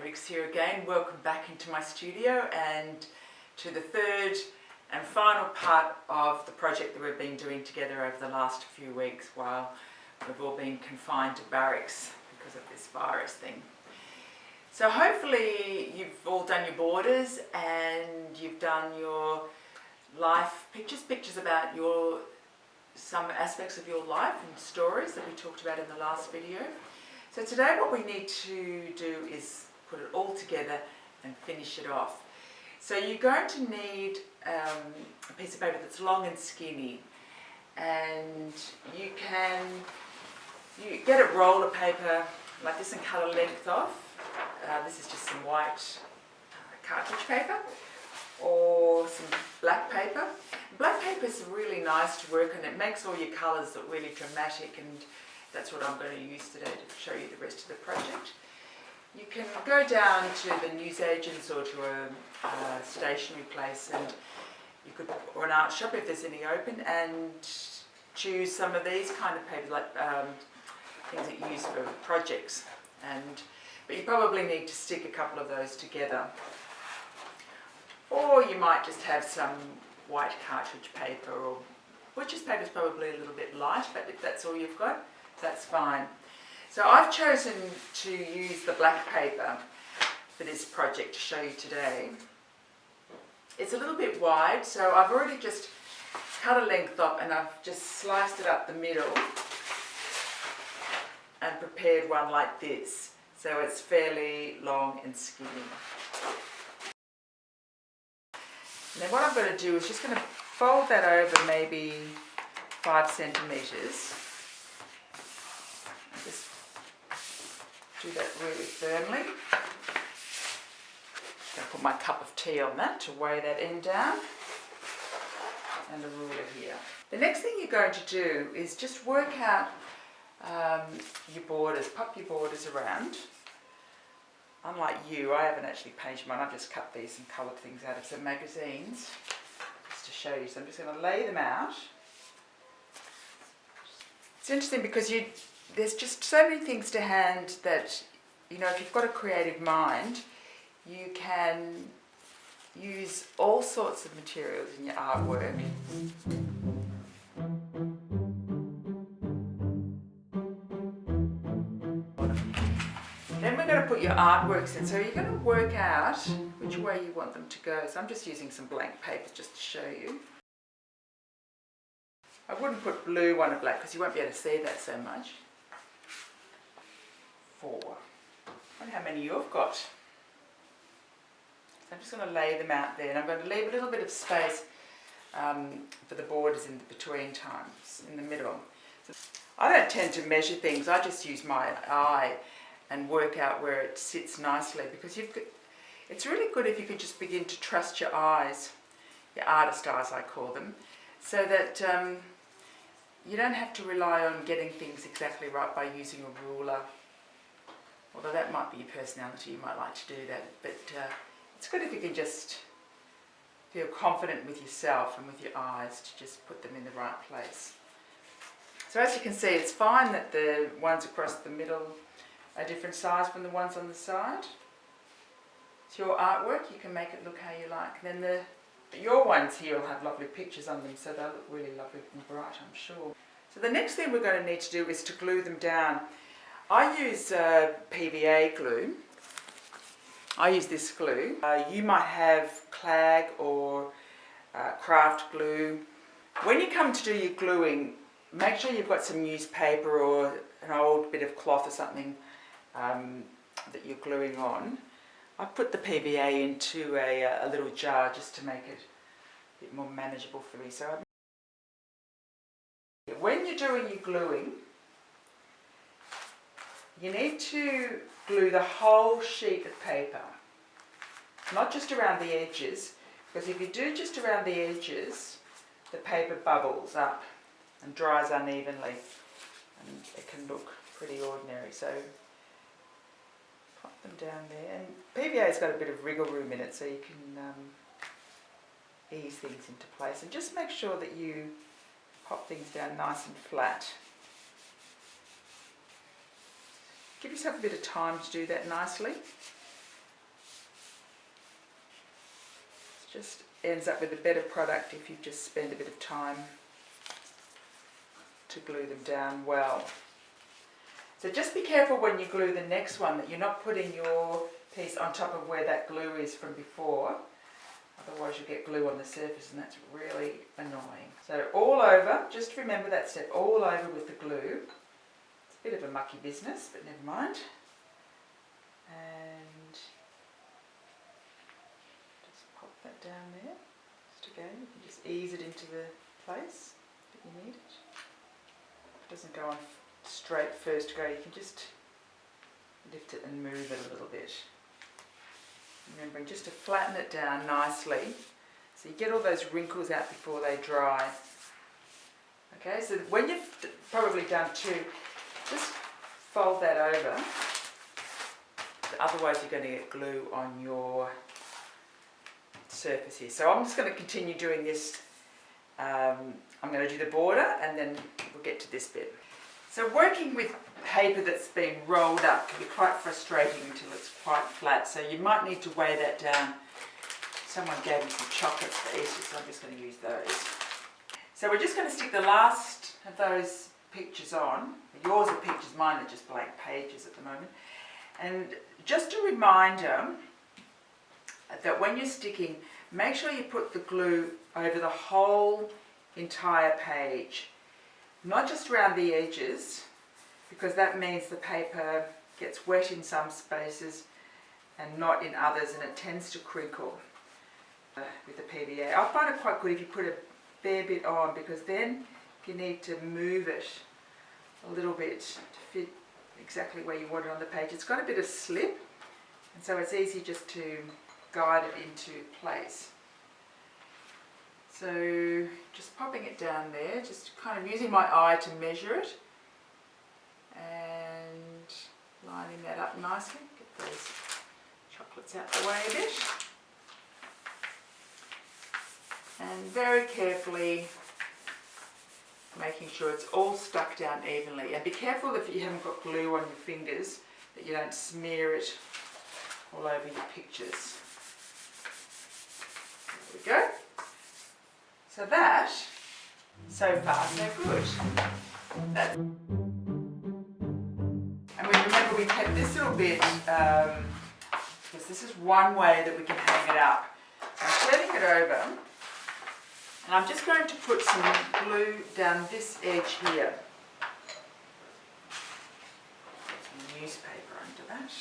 Fabrics here again. Welcome back into my studio and to the third and final part of the project that we've been doing together over the last few weeks while we've all been confined to barracks because of this virus thing. So hopefully you've all done your borders and you've done your life pictures about some aspects of your life and stories that we talked about in the last video. So today what we need to do is put it all together and finish it off. So you're going to need a piece of paper that's long and skinny, and you get a roll of paper like this and cut a length off. This is just some white cartridge paper or some black paper. Black paper is really nice to work on. It makes all your colours look really dramatic, and that's what I'm going to use today to show you the rest of the project. You can go down to the newsagents or to a stationery place, and you could, or an art shop if there's any open, and choose some of these kind of papers, like things that you use for projects. But you probably need to stick a couple of those together. Or you might just have some white cartridge paper, or butcher's paper is probably a little bit light, but if that's all you've got, that's fine. So I've chosen to use the black paper for this project to show you today. It's a little bit wide, so I've already just cut a length off and I've just sliced it up the middle and prepared one like this. So it's fairly long and skinny. And then what I'm going to do is just going to fold that over maybe 5 centimetres. Just do that really firmly. I'm going to put my cup of tea on that to weigh that end down. And a ruler here. The next thing you're going to do is just work out your borders, pop your borders around. Unlike you, I haven't actually painted mine, I've just cut these and coloured things out of some magazines just to show you. So I'm just going to lay them out. It's interesting because there's just so many things to hand that, you know, if you've got a creative mind, you can use all sorts of materials in your artwork. Then we're going to put your artworks in. So you're going to work out which way you want them to go. So I'm just using some blank paper just to show you. I wouldn't put blue on a black because you won't be able to see that so much. 4. I wonder how many you've got. So I'm just going to lay them out there, and I'm going to leave a little bit of space for the borders in the between times, in the middle. So I don't tend to measure things, I just use my eye and work out where it sits nicely, because it's really good if you can just begin to trust your eyes, your artist eyes I call them, so that you don't have to rely on getting things exactly right by using a ruler. Although that might be your personality, you might like to do that, but it's good if you can just feel confident with yourself and with your eyes to just put them in the right place. So as you can see, it's fine that the ones across the middle a different size from the ones on the side. It's your artwork, you can make it look how you like. And then your ones here will have lovely pictures on them, so they'll look really lovely and bright, I'm sure. So the next thing we're going to need to do is to glue them down. I use PVA glue. I use this glue. You might have Clag or craft glue. When you come to do your gluing, make sure you've got some newspaper or an old bit of cloth or something that you're gluing on. I put the PVA into a little jar just to make it a bit more manageable for me. So when you're doing your gluing, you need to glue the whole sheet of paper, not just around the edges, because if you do just around the edges, the paper bubbles up and dries unevenly, and it can look pretty ordinary. So pop them down there, and PVA's got a bit of wriggle room in it, so you can ease things into place, and just make sure that you pop things down nice and flat. Give yourself a bit of time to do that nicely. Just ends up with a better product if you just spend a bit of time to glue them down well. So just be careful when you glue the next one that you're not putting your piece on top of where that glue is from before. Otherwise you'll get glue on the surface and that's really annoying. So all over, just remember that step, all over with the glue. It's a bit of a mucky business, but never mind. And just pop that down there. Just again, you can just ease it into the place that you need it. It doesn't go on straight first go, you can just lift it and move it a little bit. Remembering just to flatten it down nicely so you get all those wrinkles out before they dry. Okay, so when you've probably done two, just fold that over, otherwise you're going to get glue on your surface here. So I'm just going to continue doing this. I'm going to do the border and then we'll get to this bit. So working with paper that's been rolled up can be quite frustrating until it's quite flat, so you might need to weigh that down. Someone gave me some chocolates for Easter, so I'm just going to use those. So we're just going to stick the last of those pictures on. Yours are pictures, mine are just blank pages at the moment. And just a reminder that when you're sticking, make sure you put the glue over the whole entire page. Not just around the edges, because that means the paper gets wet in some spaces and not in others, and it tends to crinkle with the PVA. I find it quite good if you put a bare bit on, because then if you need to move it a little bit to fit exactly where you want it on the page, it's got a bit of slip, and so it's easy just to guide it into place. So just popping it down there, just kind of using my eye to measure it and lining that up nicely. Get those chocolates out the way a bit. And very carefully making sure it's all stuck down evenly. And be careful if you haven't got glue on your fingers that you don't smear it all over your pictures. There we go. So that, so far, so good. And we remember we kept this little bit, because this is one way that we can hang it up. I'm turning it over, and I'm just going to put some glue down this edge here. Put some newspaper under that.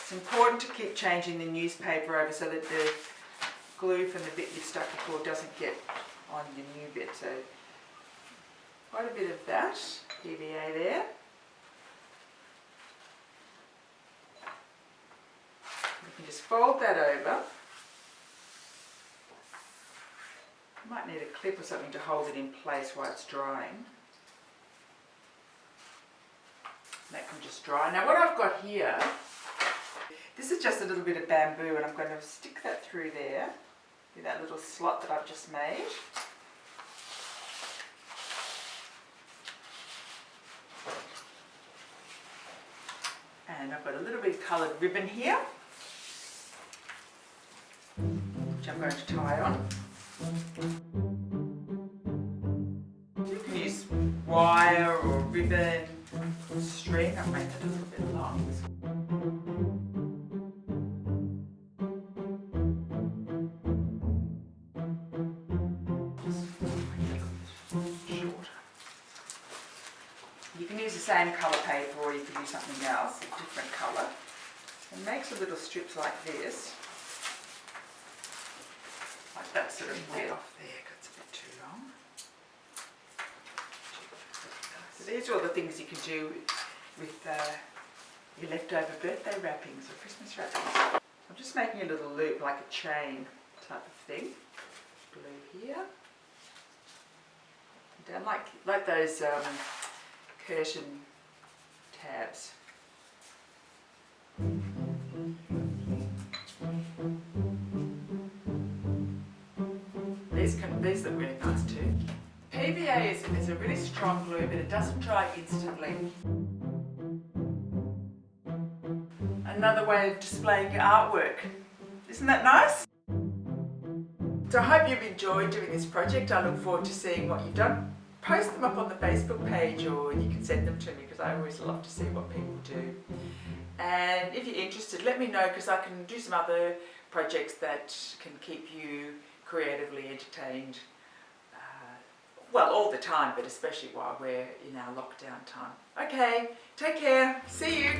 It's important to keep changing the newspaper over so that the glue from the bit you've stuck before doesn't get on your new bit. So quite a bit of that PVA there. You can just fold that over. You might need a clip or something to hold it in place while it's drying. That can just dry. Now what I've got here, this is just a little bit of bamboo, and I'm going to stick that through there with that little slot that I've just made. And I've got a little bit of coloured ribbon here, which I'm going to tie on. You can use wire or ribbon or string. I've made it a little bit long. You can use the same colour paper, or you can use something else, a different colour. And make some little strips like this. Like that sort of bit off there, because it's a bit too long. So these are all the things you can do with your leftover birthday wrappings or Christmas wrappings. I'm just making a little loop, like a chain type of thing. Glue here. Down like those curtain tabs. These look really nice too. PVA is a really strong glue, but it doesn't dry instantly. another way of displaying your artwork. Isn't that nice? So I hope you've enjoyed doing this project. I look forward to seeing what you've done. Post them up on the Facebook page, or you can send them to me, because I always love to see what people do. And if you're interested, let me know, because I can do some other projects that can keep you creatively entertained. Well, all the time, but especially while we're in our lockdown time. Okay, take care. See you.